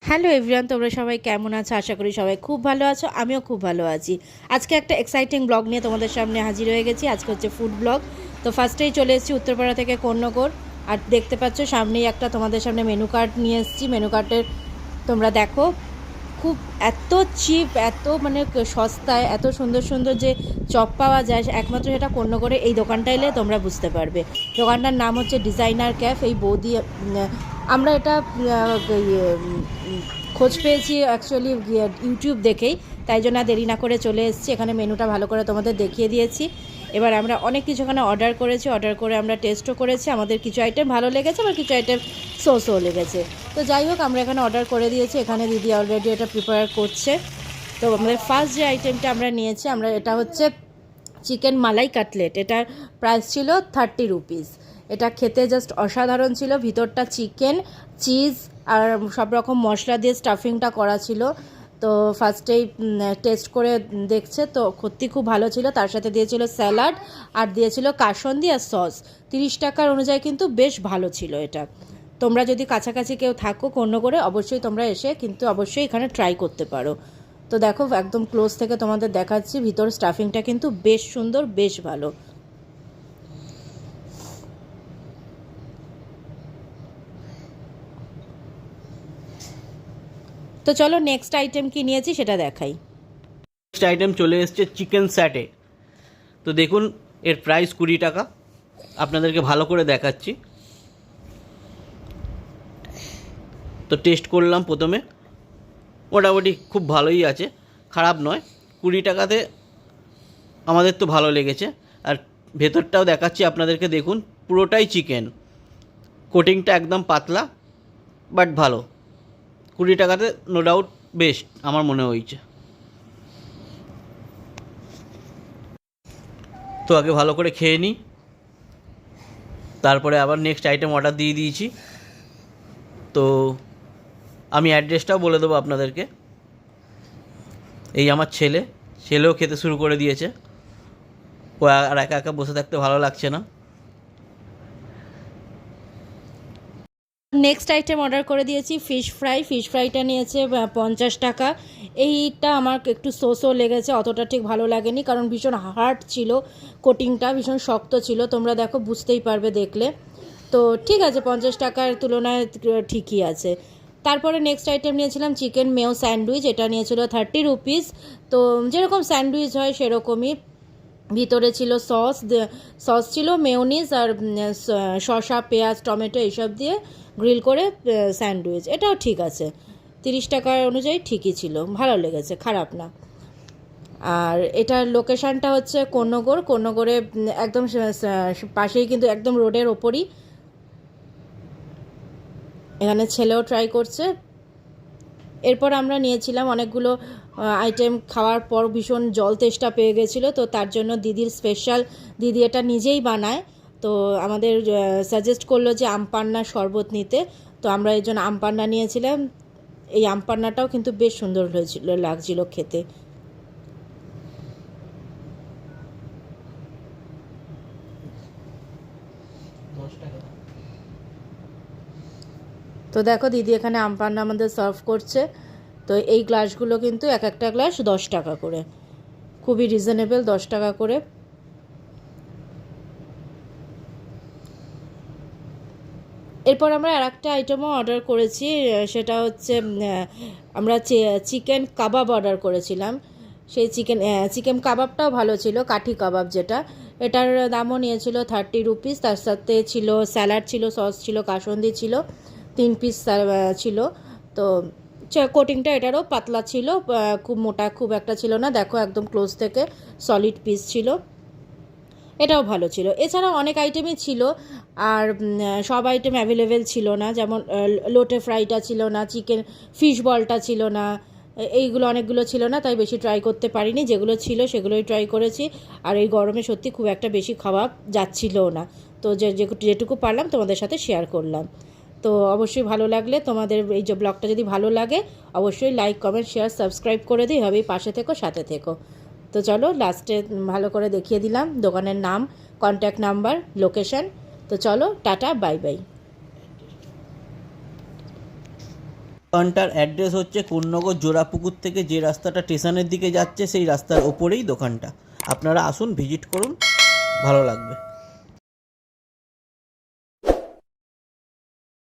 Hello everyone, তোমরা সবাই কেমন আছো? আশা করি সবাই খুব ভালো আছো। আমিও খুব ভালো আছি। আজকে একটা এক্সাইটিং ব্লগ নিয়ে তোমাদের সামনে হাজির হয়ে গেছি। আজকে হচ্ছে ফুড ব্লগ। তো ফার্স্টেই চলে এসেছি উত্তরপাড়া থেকে কর্ণগর। আর দেখতে পাচ্ছ সামনেই একটা তোমাদের সামনে মেনু কার্ড নিয়ে এসেছি। মেনু কার্ডের তোমরা দেখো, খুব এত চিপ, এত মানে সস্তায় এত সুন্দর সুন্দর যে চপ পাওয়া যায়, একমাত্র সেটা কর্ণগরে এই দোকানটা এলে তোমরা বুঝতে পারবে। দোকানটার নাম হচ্ছে ডিজাইনার ক্যাফ। এই বৌদি, আমরা এটা খোঁজ পেয়েছি অ্যাকচুয়ালি ইউটিউব দেখেই, তাই জন্য দেরি না করে চলে এসেছি। এখানে মেনুটা ভালো করে তোমাদের দেখিয়ে দিয়েছি। এবার আমরা অনেক কিছু এখানে অর্ডার করেছি, অর্ডার করে আমরা টেস্টও করেছি। আমাদের কিছু আইটেম ভালো লেগেছে, আবার কিছু আইটেম সোসও লেগেছে। তো যাই হোক, আমরা এখানে অর্ডার করে দিয়েছি। এখানে দিদি অলরেডি এটা প্রিপেয়ার করছে। তো আমাদের ফার্স্ট যে আইটেমটা আমরা নিয়েছি, এটা হচ্ছে চিকেন মালাই কাটলেট। এটার প্রাইস ছিল 30 রুপিস। এটা খেতে জাস্ট অসাধারণ ছিল। ভিতরটা চিকেন, চিজ আর সব রকম মশলা দিয়ে স্টাফিংটা করা ছিল। তো ফার্স্টেই টেস্ট করে দেখছে, তো সত্যি খুব ভালো ছিল। তার সাথে দিয়েছিল স্যালাড আর দিয়েছিল কাসন্দি আর সস। 30 টাকার অনুযায়ী কিন্তু বেশ ভালো ছিল এটা। তোমরা যদি কাছাকাছি কেউ থাকো কর্ণগরে, অবশ্যই তোমরা এসে কিন্তু অবশ্যই এখানে ট্রাই করতে পারো। তো দেখো, একদম ক্লোজ থেকে তোমাদের দেখাচ্ছি। ভিতর স্টাফিংটা কিন্তু বেশ সুন্দর, বেশ ভালো। তো চলো নেক্সট আইটেম কি নিয়েছি সেটা দেখাই। নেক্সট আইটেম চলে এসছে চিকেন স্যাটে। তো দেখুন, এর প্রাইস 20 টাকা। আপনাদেরকে ভালো করে দেখাচ্ছি। তো টেস্ট করলাম প্রথমে, মোটামুটি খুব ভালোই আছে, খারাপ নয়। 20 টাকাতে আমাদের তো ভালো লেগেছে। আর ভেতরটাও দেখাচ্ছি আপনাদেরকে, দেখুন পুরোটাই চিকেন, কোটিংটা একদম পাতলা বাট ভালো। 20 টাকাতে নো ডাউট বেস্ট আমার মনে হয়েছে। তো আগে ভালো করে খেয়ে নিই, তারপরে আবার নেক্সট আইটেম অর্ডার দিয়ে দিয়েছি। তো আমি অ্যাড্রেসটাও বলে দেবো আপনাদেরকে। এই আমার ছেলেও খেতে শুরু করে দিয়েছে। ও আর একা একা বসে থাকতে ভালো লাগছে না। নেক্সট আইটেম অর্ডার করে দিয়েছি ফিশ ফ্রাই। ফিশ ফ্রাইটা নিয়েছে 50 টাকা। এইটা আমার একটু সোসও লেগেছে, অতটা ঠিক ভালো লাগেনি, কারণ ভীষণ হার্ড ছিল, কোটিংটা ভীষণ শক্ত ছিল। তোমরা দেখো, বুঝতেই পারবে দেখলে। তো ঠিক আছে, 50 টাকার তুলনায় ঠিকই আছে। তারপরে নেক্সট আইটেম নিয়েছিলাম চিকেন মেও স্যান্ডউইচ। এটা নিয়েছিল 30 রুপিস। তো যেরকম স্যান্ডউইচ হয় সেরকমই। ভিতরে ছিল সস ছিল মেয়োনিজ আর শসা, পেঁয়াজ, টমেটো এইসব দিয়ে গ্রিল করে স্যান্ডউইচ। এটাও ঠিক আছে, 30 টাকার অনুযায়ী ঠিকই ছিল, ভালো লেগেছে, খারাপ না। আর এটার লোকেশানটা হচ্ছে কর্ণগরে একদম পাশেই, কিন্তু একদম রোডের ওপরই। এখানে ছেলেও ট্রাই করছে। এরপর আমরা নিয়েছিলাম অনেকগুলো আইটেম। খাওয়ার পর ভীষণ জল তেষ্টা পেয়ে গেছিলো, তো তার জন্য দিদির স্পেশাল, দিদি এটা নিজেই বানায়। তো আমাদের সাজেস্ট করলো যে আমপান্নার শরবত নিতে। তো আমরা এই জন্য আমপান্না নিয়েছিলাম। এই আমপান্নাটাও কিন্তু বেশ সুন্দর হয়েছিল, লাগছিল খেতে। তো দেখো, দিদি এখানে আমপান্না আমাদের সার্ভ করছে। তো এই গ্লাসগুলো কিন্তু এক একটা গ্লাস 10 টাকা করে, খুবই রিজনেবল, 10 টাকা করে। এরপর আমরা আর একটা আইটেমও অর্ডার করেছি, সেটা হচ্ছে আমরা চিকেন কাবাব অর্ডার করেছিলাম। সেই চিকেন কাবাবটাও ভালো ছিল, কাঠি কাবাব যেটা। এটার দামও নিয়েছিল 30 রুপিস। তার সাথে ছিল স্যালাড, ছিল সস, ছিল কাসন্দি, ছিল 3 পিস ছিল। তো কোটিংটা এটারও পাতলা ছিল, খুব মোটা খুব একটা ছিল না। দেখো, একদম ক্লোজ থেকে সলিড পিস ছিল, এটাও ভালো ছিল। এছাড়াও অনেক আইটেমই ছিল, আর সব আইটেম অ্যাভেলেবেল ছিল না। যেমন লোটে ফ্রাইটা ছিল না, চিকেন ফিশ বলটা ছিল না, এইগুলো অনেকগুলো ছিল না, তাই বেশি ট্রাই করতে পারিনি। যেগুলো ছিল সেগুলোই ট্রাই করেছি। আর এই গরমে সত্যি খুব একটা বেশি খাওয়া যাচ্ছিলও না। তো যেটুকু পারলাম তোমাদের সাথে শেয়ার করলাম। তো অবশ্যই ভালো লাগলে, তোমাদের এই যে ব্লগটা যদি ভালো লাগে, অবশ্যই লাইক, কমেন্ট, শেয়ার, সাবস্ক্রাইব করে দিই। হবে পাশে থেকো, সাথে থেকো। তো চলো, লাস্টে ভালো করে দেখিয়ে দিলাম দোকানের নাম, কন্ট্যাক্ট নাম্বার, লোকেশন। তো চলো, টাটা, বাই বাই। দোকানটার অ্যাড্রেস হচ্ছে কোন্নগর জোড়াপুকুর থেকে যে রাস্তাটা স্টেশনের দিকে যাচ্ছে সেই রাস্তার ওপরেই দোকানটা। আপনারা আসুন, ভিজিট করুন, ভালো লাগবে।